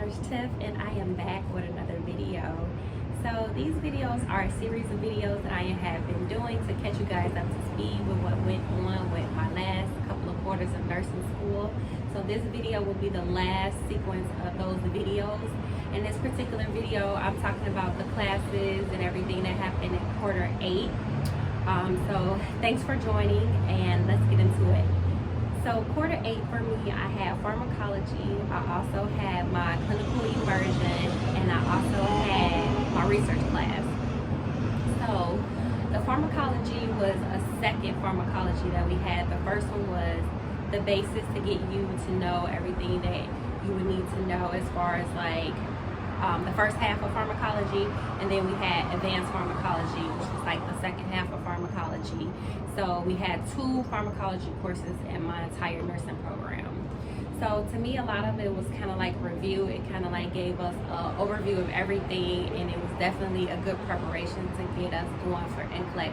Nurse Tiff, and I am back with another video. So these videos are a series of videos that I have been doing to catch you guys up to speed with what went on with my last couple of quarters of nursing school. So this video will be the last sequence of those videos. In this particular video, I'm talking about the classes and everything that happened in quarter 8. So thanks for joining, and let's get into it. So quarter 8 for me, I had pharmacology, I also had my clinical immersion, and I also had my research class. So the pharmacology was a second pharmacology that we had. The first one was the basis to get you to know everything that you would need to know as far as like the first half of pharmacology, and then we had advanced pharmacology, which was like the second half of pharmacology. So we had 2 pharmacology courses in my entire nursing program. So to me, a lot of it was kind of like review. It kind of like gave us an overview of everything, and it was definitely a good preparation to get us going for NCLEX,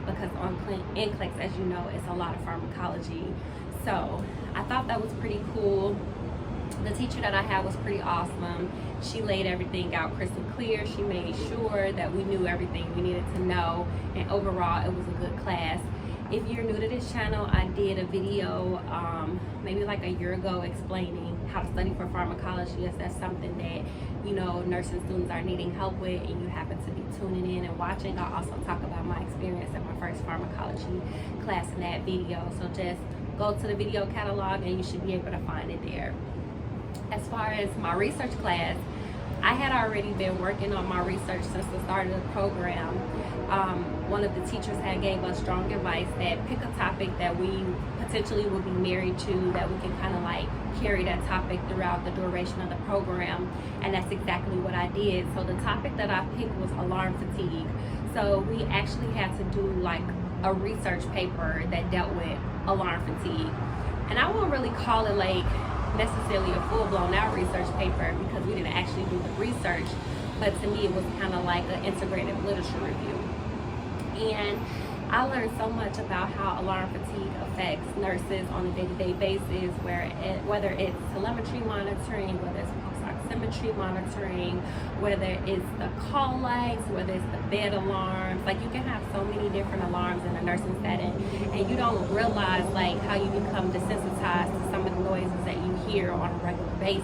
because on NCLEX, as you know, it's a lot of pharmacology. So I thought that was pretty cool. The teacher that I had was pretty awesome. She laid everything out crystal clear. She made sure that we knew everything we needed to know, and overall it was a good class. If you're new to this channel, I did a video maybe like a year ago explaining how to study for pharmacology. If that's something that, you know, nursing students are needing help with and you happen to be tuning in and watching, I also talk about my experience at my first pharmacology class in that video. So just go to the video catalog and you should be able to find it there. As far as my research class, I had already been working on my research since the start of the program. One of the teachers had gave us strong advice that pick a topic that we potentially will be married to, that we can kind of like carry that topic throughout the duration of the program, and that's exactly what I did. So the topic that I picked was alarm fatigue. So we actually had to do like a research paper that dealt with alarm fatigue, and I won't really call it like necessarily a full-blown out research paper because we didn't actually do the research, but to me it was kind of like an integrated literature review. And I learned so much about how alarm fatigue affects nurses on a day-to-day basis, whether it's telemetry monitoring, whether it's pulse oximetry monitoring, whether it's the call lights, whether it's the bed alarms. Like, you can have so many different alarms in a nursing setting, and you don't realize like how you become desensitized to some of the noises that you hear on a regular basis.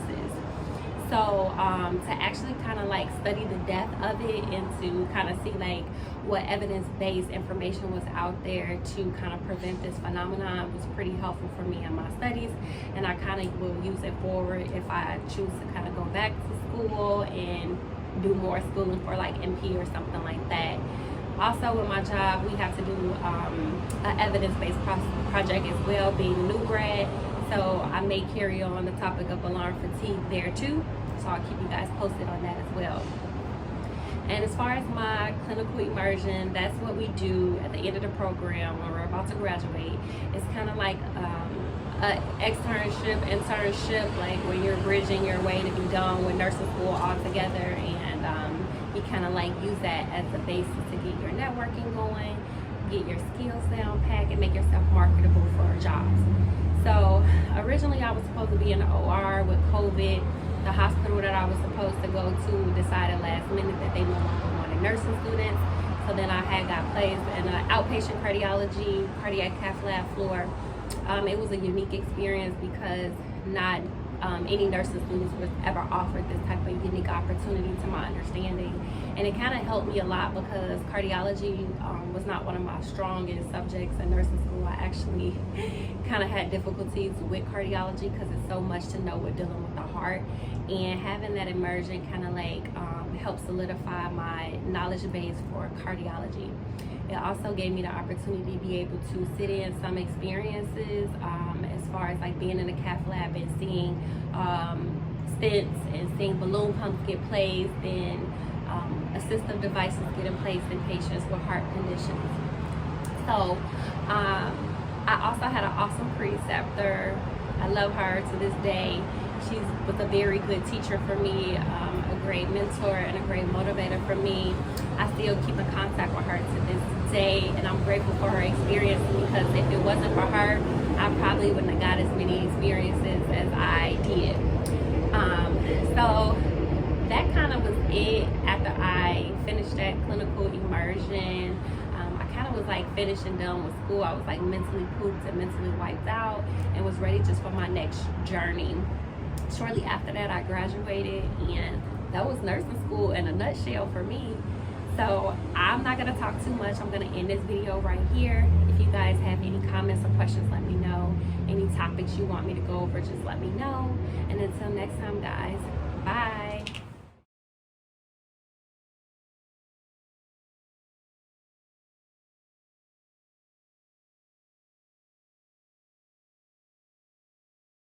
So to actually kind of like study the depth of it and to kind of see like what evidence-based information was out there to kind of prevent this phenomenon was pretty helpful for me in my studies, and I kind of will use it forward if I choose to kind of go back to school and do more schooling for like MP or something like that. Also with my job, we have to do an evidence-based project as well, being a new grad. So I may carry on the topic of alarm fatigue there too. So I'll keep you guys posted on that as well. And as far as my clinical immersion, that's what we do at the end of the program when we're about to graduate. It's kind of like an internship, like when you're bridging your way to be done with nursing school altogether. And you kind of like use that as the basis to get your networking going, get your skills down pat, and make yourself marketable for jobs. So originally I was supposed to be in the OR with COVID. The hospital that I was supposed to go to decided last minute that they no longer wanted nursing students. So then I had got placed in an outpatient cardiology, cardiac cath lab floor. It was a unique experience because not any nursing students was ever offered this type of unique opportunity to my understanding. And it kind of helped me a lot because cardiology was not one of my strongest subjects in nursing school. I actually kind of had difficulties with cardiology because it's so much to know with dealing with the heart. And having that immersion kind of like helped solidify my knowledge base for cardiology. It also gave me the opportunity to be able to sit in some experiences as far as like being in a cath lab and seeing stents and seeing balloon pumps get placed and assistive devices getting placed in patients with heart conditions. So I also had an awesome preceptor. I love her to this day. She was a very good teacher for me, a great mentor and a great motivator for me. I still keep in contact with her to this day, and I'm grateful for her experience, because if it wasn't for her, I probably wouldn't have got as many experiences as I did. So that kind of was it. After I finished that clinical immersion, I kind of was like finished and done with school. I was like mentally pooped and mentally wiped out and was ready just for my next journey. Shortly after that, I graduated, and that was nursing school in a nutshell for me. So I'm not gonna talk too much. I'm gonna end this video right here. If you guys have any comments or questions, let me know. Any topics you want me to go over, just let me know. And until next time, guys,